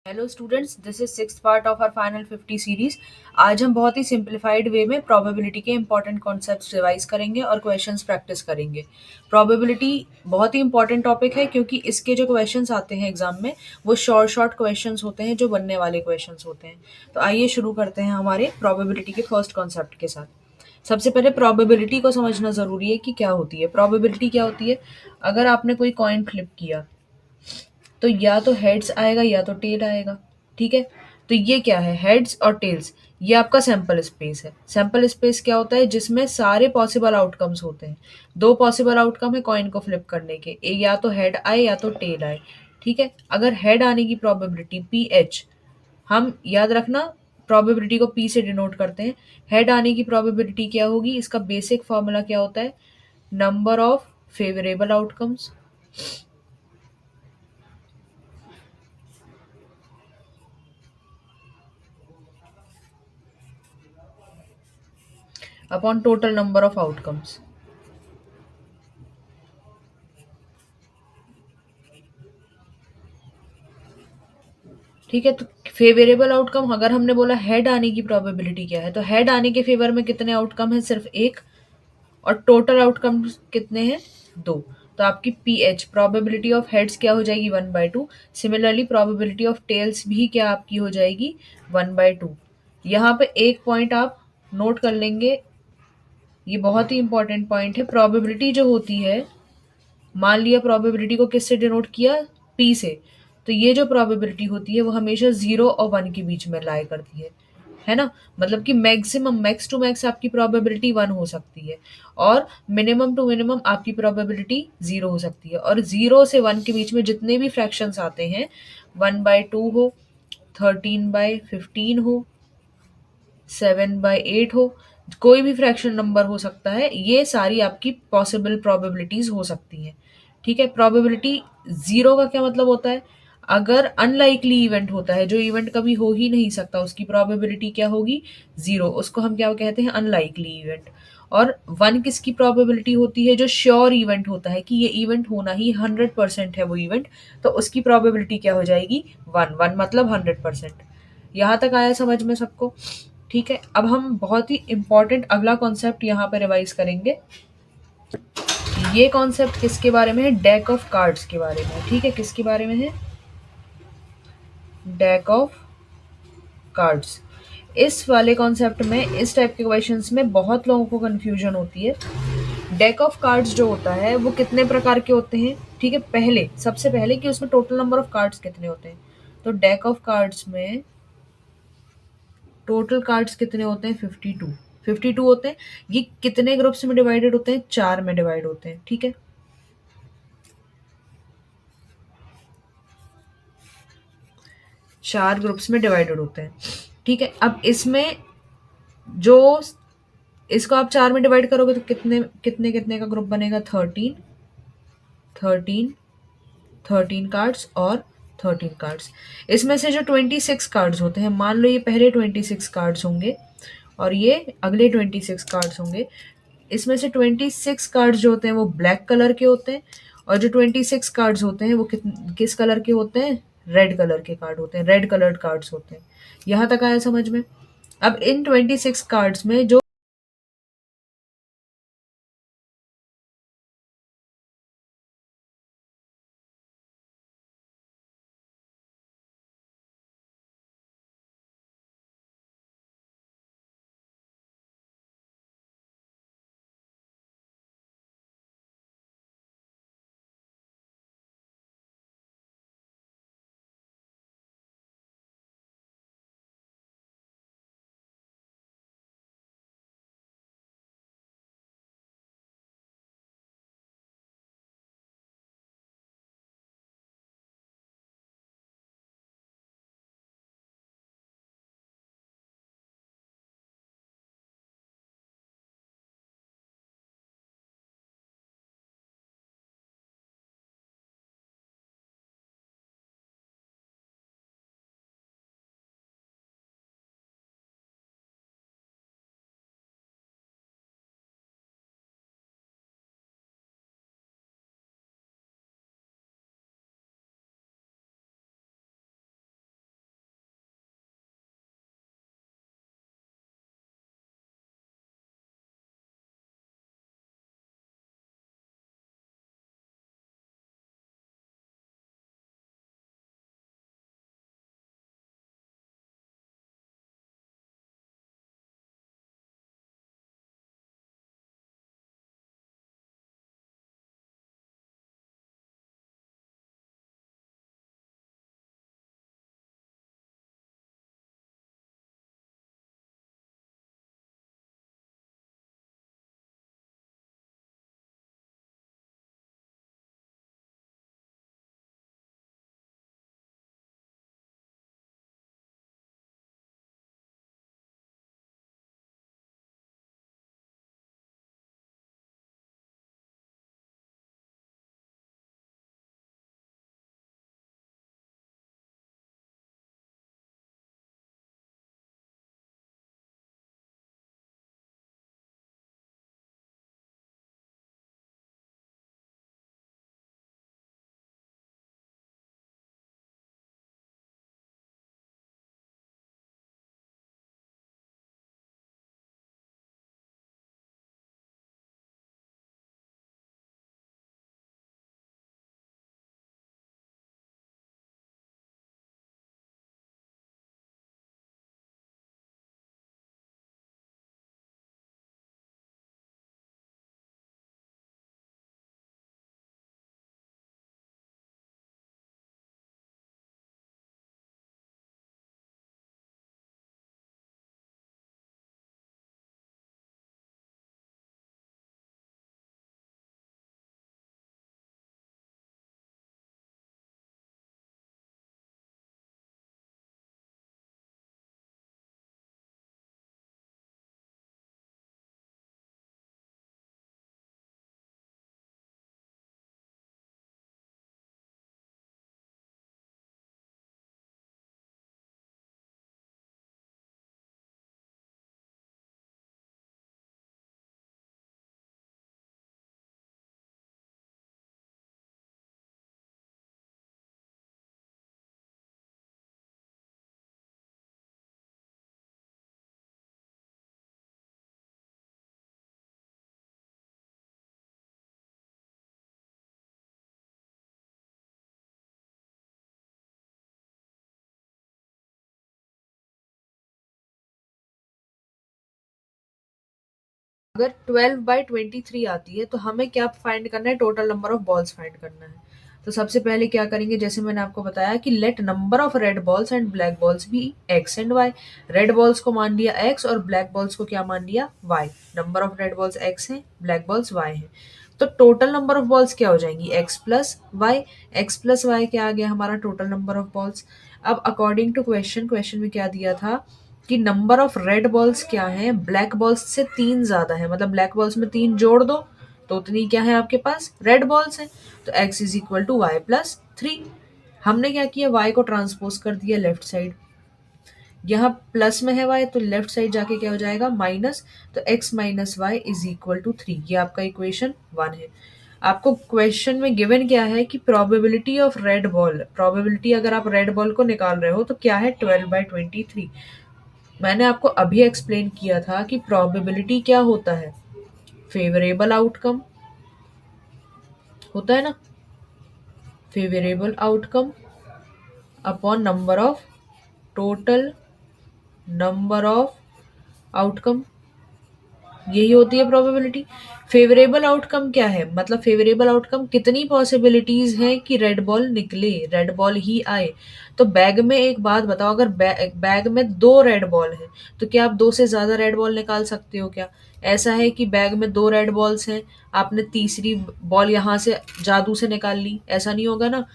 Hello students, this is sixth part of our final 50 series. आज हम बहुत ही simplified वे में प्रोबेबिलिटी के इंपॉर्टेंट कॉन्सेप्ट्स रिवाइज करेंगे और क्वेश्चंस प्रैक्टिस करेंगे। प्रोबेबिलिटी बहुत ही इंपॉर्टेंट टॉपिक है क्योंकि इसके जो क्वेश्चंस आते हैं एग्जाम में वो शॉर्ट शॉर्ट क्वेश्चंस होते हैं जो बनने वाले क्वेश्चंस होते हैं। तो आइए शुरू करते हैं हमारे प्रोबेबिलिटी के फर्स्ट कॉन्सेप्ट के साथ। सबसे पहले प्रोबेबिलिटी को समझना ज़रूरी है कि क्या होती है। प्रोबेबिलिटी क्या होती है? अगर आपने कोई कॉइन फ्लिप किया तो या तो हेड्स आएगा या तो टेल आएगा। ठीक है, तो ये क्या है? हेड्स और टेल्स। ये आपका सैंपल स्पेस है। सैंपल स्पेस क्या होता है? जिसमें सारे पॉसिबल आउटकम्स होते हैं। दो पॉसिबल आउटकम है कॉइन को फ्लिप करने के, या तो हेड आए या तो टेल आए। ठीक है, अगर हेड आने की प्रोबेबिलिटी पी एच, हम याद रखना प्रोबेबिलिटी को पी से डिनोट करते हैं। हेड आने की प्रोबेबिलिटी क्या होगी? इसका बेसिक फॉर्मूला क्या होता है? Number of favourable outcomes upon total number of outcomes. ठीक है, तो फेवरेबल आउटकम अगर हमने बोला हेड आने की प्रोबेबिलिटी क्या है, तो हेड आने के फेवर में कितने आउटकम है? सिर्फ एक। और टोटल आउटकम कितने हैं? दो। तो आपकी P H probability of heads क्या हो जाएगी? 1/2। सिमिलरली प्रोबेबिलिटी ऑफ टेल्स भी क्या आपकी हो जाएगी? 1/2। यहाँ पे एक पॉइंट आप नोट कर लेंगे, ये बहुत ही इंपॉर्टेंट पॉइंट है। प्रोबेबिलिटी जो होती है, मान लिया प्रोबेबिलिटी को किससे डिनोट किया? पी से। तो ये जो प्रोबेबिलिटी होती है वो हमेशा 0 और 1 के बीच में लाई करती है ना? मतलब कि मैक्सिमम, मैक्स टू मैक्स आपकी प्रोबेबिलिटी 1 हो सकती है और मिनिमम टू मिनिमम आपकी प्रोबेबिलिटी 0 हो सकती है। और 0 से 1 के बीच में जितने भी फ्रैक्शंस आते हैं, 1/2 हो, 13/15 हो, 7/8 हो, कोई भी फ्रैक्शन नंबर हो सकता है, ये सारी आपकी पॉसिबल प्रोबेबिलिटीज हो सकती हैं। ठीक है, प्रोबेबिलिटी जीरो का क्या मतलब होता है? अगर अनलाइकली इवेंट होता है, जो इवेंट कभी हो ही नहीं सकता, उसकी प्रोबेबिलिटी क्या होगी? जीरो। उसको हम क्या कहते हैं? Unlikely event. और 1 किसकी प्रोबेबिलिटी होती है? जो श्योर इवेंट होता है कि ये इवेंट होना ही 100% है वो इवेंट, तो उसकी प्रोबेबिलिटी क्या हो जाएगी? 1। 1 मतलब 100%। यहाँ तक आया समझ में सबको? ठीक है, अब हम बहुत ही इंपॉर्टेंट अगला कॉन्सेप्ट यहाँ पे रिवाइज करेंगे। ये कॉन्सेप्ट किसके बारे में है? डेक ऑफ कार्ड्स के बारे में। ठीक है, किसके बारे में है? Deck of cards. इस वाले कॉन्सेप्ट में, इस टाइप के क्वेश्चंस में बहुत लोगों को कंफ्यूजन होती है। डेक ऑफ कार्ड्स जो होता है वो कितने प्रकार के होते हैं? ठीक है, पहले सबसे पहले कि उसमें टोटल नंबर ऑफ कार्ड्स कितने होते हैं। तो डेक ऑफ कार्ड्स में टोटल कार्ड्स कितने होते हैं? 52। 52 होते हैं। ये कितने ग्रुप्स में डिवाइडेड होते हैं? 4 में डिवाइड होते हैं। ठीक है, 4 ग्रुप्स में डिवाइडेड होते हैं। ठीक है, अब इसमें जो, इसको आप 4 में डिवाइड करोगे तो कितने कितने कितने का ग्रुप बनेगा? 13, 13, 13 कार्ड्स और 13 कार्ड्स। इसमें से जो 26 कार्ड्स होते हैं, मान लो ये पहले 26 कार्ड्स होंगे और ये अगले 26 कार्ड्स होंगे। इसमें से 26 कार्ड्स जो होते हैं वो ब्लैक कलर के होते हैं और जो 26 कार्ड्स होते हैं वो किस कलर के होते हैं? रेड कलर के कार्ड होते हैं, रेड कलर्ड कार्ड्स होते हैं। यहाँ तक आया समझ में? अब इन 26 कार्ड्स में जो अगर 12/23 आती है तो हमें क्या फाइंड करना है, total number of balls find करना है। तो सबसे पहले क्या करेंगे, जैसे मैंने आपको बताया कि let number of red balls and black balls भी X and Y. Red balls को मान लिया एक्स और ब्लैक बॉल्स को क्या मान लिया Y. Number of red balls X है, ब्लैक बॉल्स वाई है। तो टोटल नंबर ऑफ बॉल्स क्या हो जाएंगी, X plus Y. X plus Y क्या आ गया हमारा टोटल नंबर ऑफ बॉल्स। अब अकॉर्डिंग टू क्वेश्चन में क्या दिया था कि नंबर ऑफ रेड बॉल्स क्या है, ब्लैक बॉल्स से 3 ज्यादा है, मतलब ब्लैक बॉल्स में 3 जोड़ दो तो उतनी क्या है आपके पास रेड बॉल्स है। तो x is equal to Y plus 3। हमने क्या किया, y को ट्रांसपोज कर दिया लेफ्ट साइड। यहाँ प्लस में है y तो लेफ्ट साइड जाके क्या हो जाएगा माइनस। तो x minus Y is equal to 3। ये आपका इक्वेशन 1 है। आपको क्वेश्चन में गिवन क्या है कि probability of red ball, probability अगर आप रेड बॉल को निकाल रहे हो तो क्या है 12/23। मैंने आपको अभी एक्सप्लेन किया था कि प्रोबेबिलिटी क्या होता है, फेवरेबल आउटकम होता है ना, favourable outcome upon number of total number of outcome, यही होती है प्रोबेबिलिटी। फेवरेबल आउटकम क्या है, मतलब फेवरेबल आउटकम कितनी पॉसिबिलिटीज हैं कि रेड बॉल निकले, रेड बॉल ही आए। तो बैग में एक बात बताओ, अगर बैग में 2 रेड बॉल है तो क्या आप 2 से ज्यादा रेड बॉल निकाल सकते हो क्या। ऐसा है कि बैग में 2 रेड बॉल्स हैं, आपने तीसरी बॉल यहाँ से जादू से निकाल ली, ऐसा नहीं होगा ना।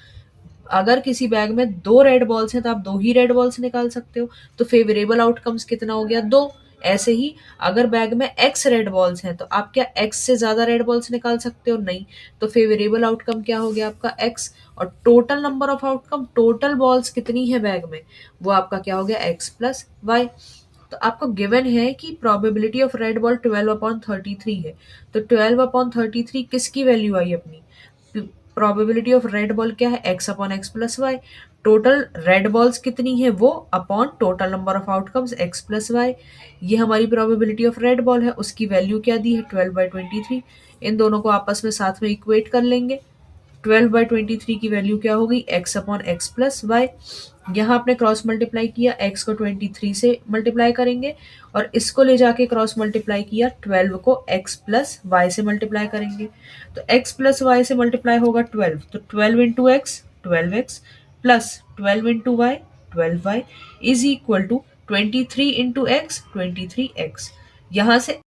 अगर किसी बैग में 2 रेड बॉल्स हैं तो आप 2 ही रेड बॉल्स निकाल सकते हो। तो फेवरेबल आउटकम्स कितना हो गया 2। ऐसे ही अगर बैग में एक्स रेड बॉल्स हैं तो आप क्या एक्स से ज्यादा रेड बॉल्स निकाल सकते हो, नहीं। तो फेवरेबल आउटकम क्या हो गया आपका एक्स। और total number of outcome, total balls कितनी है बैग में, वो आपका क्या हो गया एक्स प्लस वाई। तो आपको गिवन है कि प्रोबेबिलिटी ऑफ रेड बॉल 12/33 है। तो 12/33 किसकी वैल्यू आई अपनी, प्रोबेबिलिटी ऑफ रेड बॉल क्या है X upon X plus Y. Total red balls कितनी है वो upon total number of outcomes X plus Y. ये हमारी प्रोबेबिलिटी ऑफ रेड बॉल है, उसकी वैल्यू क्या दी है 12/23। इन दोनों को आपस में साथ में इक्वेट कर लेंगे। 12/23 की वैल्यू क्या होगी X upon X plus Y. यहाँ आपने क्रॉस मल्टीप्लाई किया, एक्स को 23 से मल्टीप्लाई करेंगे और इसको ले जाके क्रॉस मल्टीप्लाई किया, 12 को एक्स प्लस वाई से मल्टीप्लाई करेंगे। तो एक्स प्लस वाई से मल्टीप्लाई होगा 12, तो 12 into X 12x plus 12 into Y 12y is equal to 23 into X 23x। यहाँ से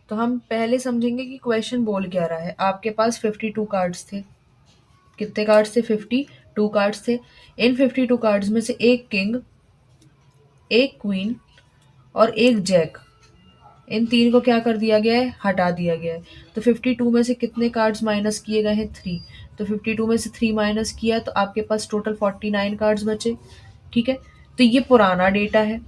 तो हम पहले समझेंगे कि क्वेश्चन बोल क्या रहा है। आपके पास 52 कार्ड्स थे। कितने कार्ड्स थे? 52 कार्ड्स थे। इन 52 कार्ड्स में से एक किंग, एक क्वीन और एक जैक, इन तीन को क्या कर दिया गया है? हटा दिया गया है। तो 52 में से कितने कार्ड्स माइनस किए गए हैं? 3। तो 52 में से 3 माइनस किया तो आपके पास टोटल 49 कार्ड्स बचे। ठीक है, तो ये पुराना डेटा है।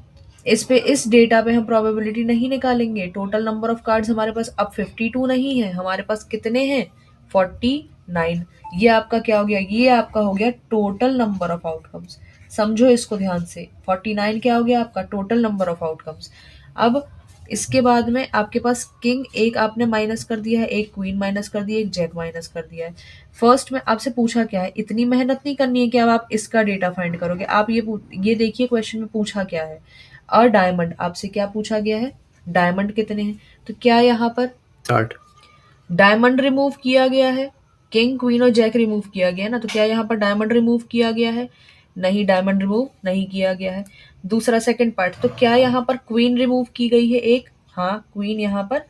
इस डेटा पे हम प्रोबेबिलिटी नहीं निकालेंगे। टोटल नंबर ऑफ कार्ड्स हमारे पास अब 52 नहीं है, हमारे पास कितने हैं? 49। ये आपका क्या हो गया? ये आपका हो गया टोटल नंबर ऑफ आउटकम्स। समझो इसको ध्यान से। 49 क्या हो गया आपका? Total number of outcomes. अब इसके बाद में आपके पास किंग एक आपने माइनस कर दिया है, एक क्वीन माइनस कर दिया है, एक जैक माइनस कर दिया है। फर्स्ट में आपसे पूछा क्या है? इतनी मेहनत नहीं करनी है कि अब आप इसका डेटा फाइंड करोगे। आप ये देखिए क्वेश्चन में पूछा क्या है। और डायमंड आपसे क्या पूछा गया है? डायमंड कितने हैं? तो क्या यहाँ पर 60। डायमंड रिमूव किया गया है? किंग क्वीन और जैक रिमूव किया गया है ना, तो क्या यहाँ पर डायमंड रिमूव किया गया है? नहीं, डायमंड रिमूव नहीं किया गया है। दूसरा सेकंड पार्ट, तो क्या यहाँ पर क्वीन रिमूव की गई है एक? हाँ, क्वीन यहाँ पर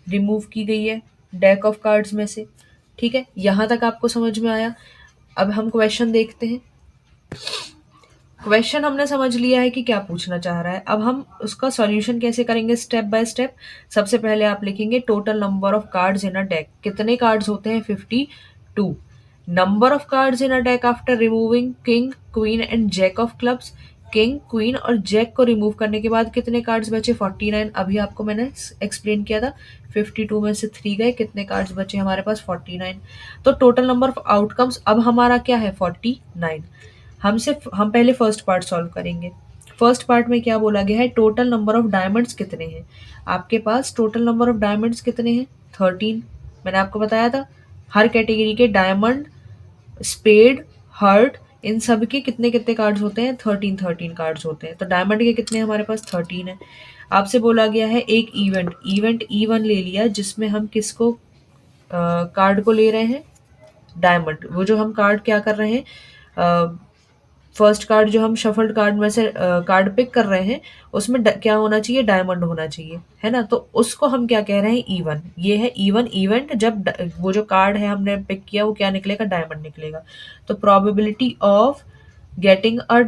रिमूव की गई है डेक ऑफ कार्ड्स में से। ठीक है, यहाँ तक आपको समझ में आया। अब हम क्वेश्चन देखते हैं। क्वेश्चन हमने समझ लिया है कि क्या पूछना चाह रहा है। अब हम उसका सॉल्यूशन कैसे करेंगे? Step by step. सबसे पहले आप लिखेंगे total number of cards in a deck. कितने कार्ड्स होते हैं? 52। Number of cards in a deck after removing king queen and jack of clubs. King queen और जैक को रिमूव करने के बाद कितने कार्ड्स बचे? 49। अभी आपको मैंने एक्सप्लेन किया था। 52 में से 3 गए, कितने कार्ड्स बचे हमारे पास? 49। तो टोटल नंबर ऑफ आउटकम्स अब हमारा क्या है? 49। हम पहले फर्स्ट पार्ट सॉल्व करेंगे। फर्स्ट पार्ट में क्या बोला गया है? टोटल नंबर ऑफ डायमंड्स कितने हैं? आपके पास टोटल नंबर ऑफ डायमंड्स कितने हैं? 13। मैंने आपको बताया था हर कैटेगरी के डायमंड, स्पेड, हर्ट, इन सब के कितने कितने कार्ड्स होते हैं? 13 कार्ड्स होते हैं। तो डायमंड के कितने हमारे पास? 13 है। आपसे बोला गया है एक इवेंट E1 ले लिया, जिसमें हम किसको कार्ड को ले रहे हैं? डायमंड। वो जो हम कार्ड क्या कर रहे हैं, फर्स्ट कार्ड जो हम शफल्ड कार्ड में से कार्ड पिक कर रहे हैं, उसमें क्या होना चाहिए? डायमंड होना चाहिए, है ना। तो उसको हम क्या कह रहे हैं? E1। ये है E1 इवेंट। जब वो जो कार्ड है हमने पिक किया वो क्या निकलेगा? डायमंड निकलेगा। तो probability of getting a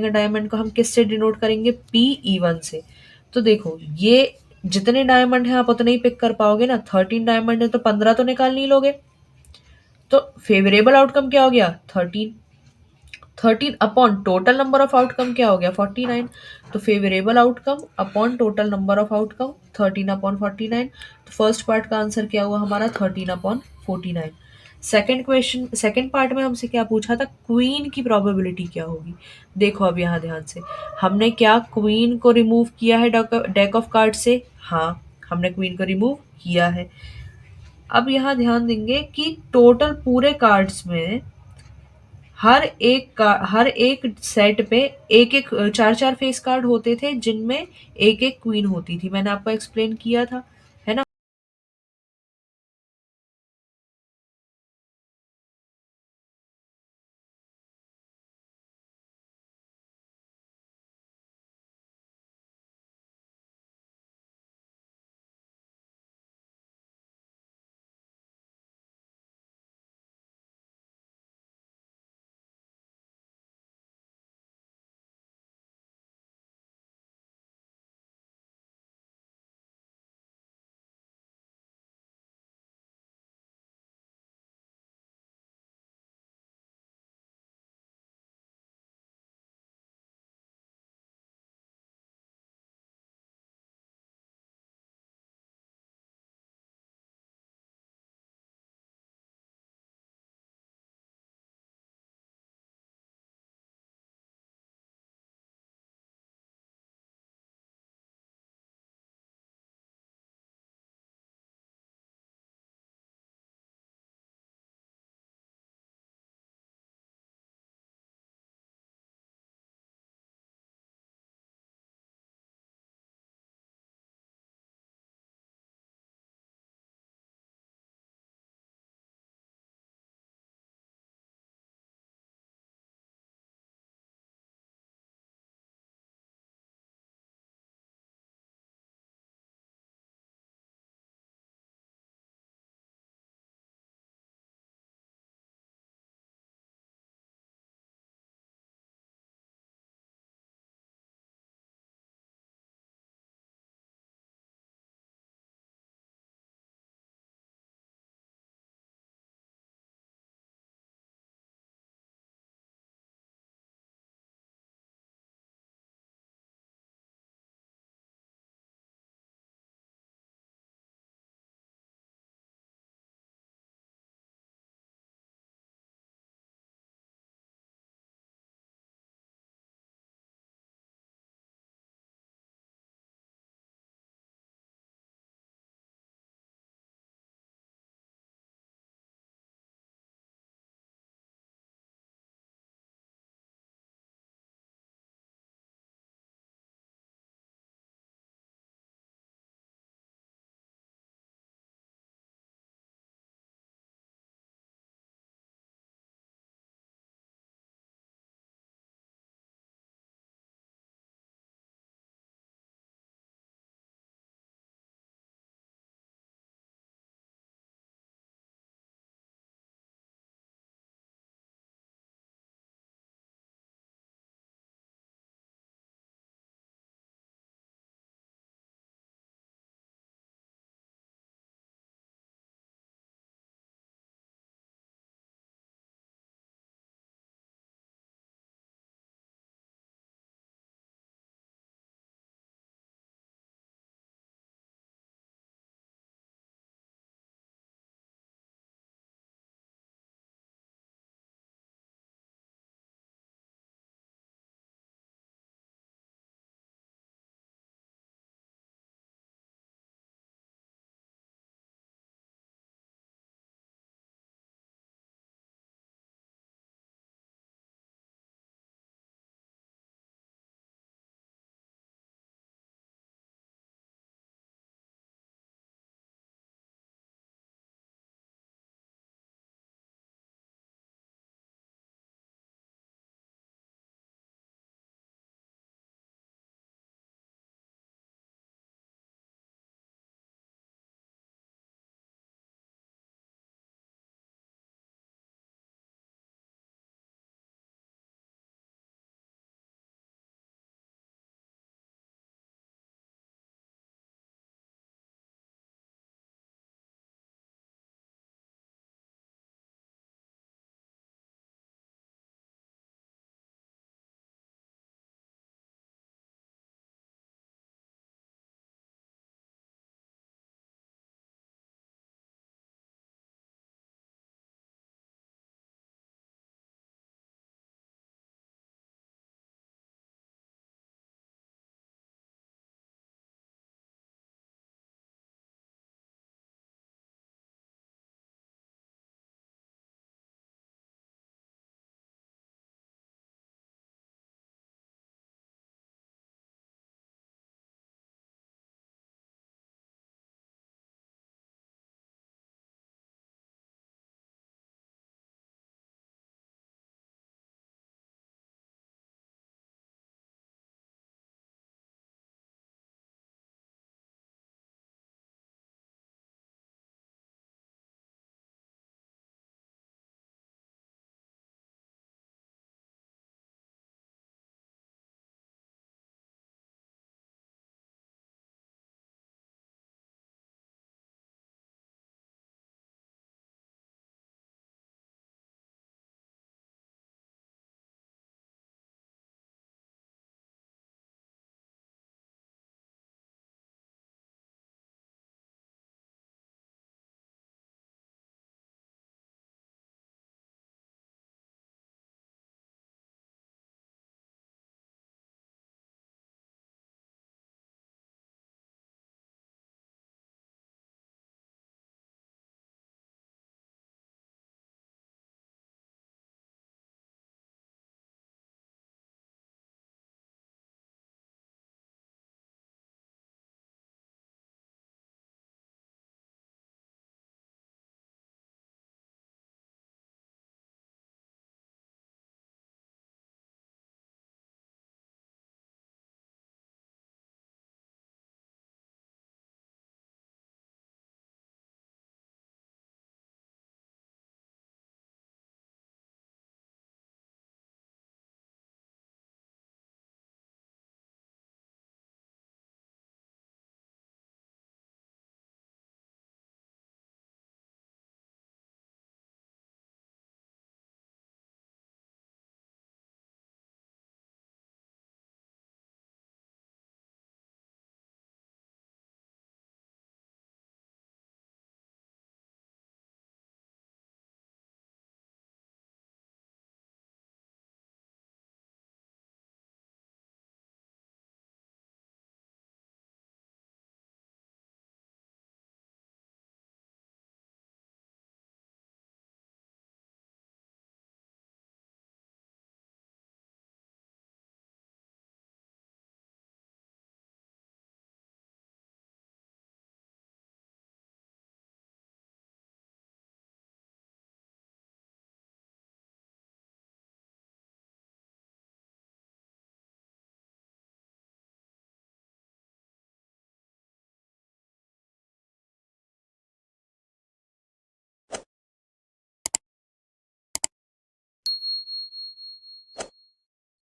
diamond को हम किससे डिनोट करेंगे? P E1 से। तो देखो, ये जितने डायमंड है आप उतने ही पिक कर पाओगे ना। 13 डायमंड है तो 15 तो निकाल नहीं लोगे। तो फेवरेबल आउटकम क्या हो गया? 13 upon total number of outcome क्या हो गया? 49। तो favourable outcome upon total number of outcome 13 upon 49। तो फर्स्ट पार्ट का आंसर क्या हुआ हमारा? 13 अपॉन 49। सेकंड पार्ट में हमसे क्या पूछा था? क्वीन की प्रोबेबिलिटी क्या होगी। देखो अब यहाँ ध्यान से, हमने क्या क्वीन को रिमूव किया है डेक ऑफ कार्ड से? हाँ, हमने क्वीन को रिमूव किया है। अब यहाँ ध्यान देंगे कि टोटल पूरे कार्ड्स में हर एक सेट पे एक एक 4 4 फेस कार्ड होते थे, जिनमें एक एक क्वीन होती थी। मैंने आपको एक्सप्लेन किया था।